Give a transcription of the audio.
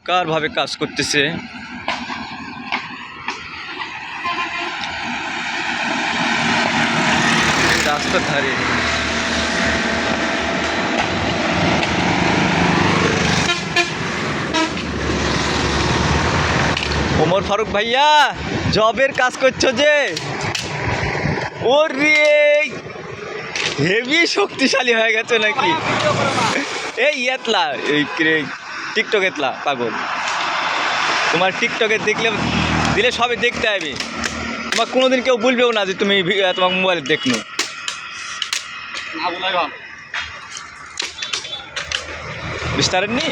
চমৎকারভাবে কাজ করতেছে। রাস্তার ধারে ওমর ফারুক ভাইয়া জবের কাজ করছো যে, ওরে হেভি শক্তিশালী হয়ে গেছে নাকি? এই এতলা এই টিকটক এতলা পাগল, তোমার টিকটকে দিলে সবাই দেখতে হবে। তোমার কোনোদিন কেউ বলবেও না যে তুমি তোমার মোবাইলে দেখনো। বিস্তারের নি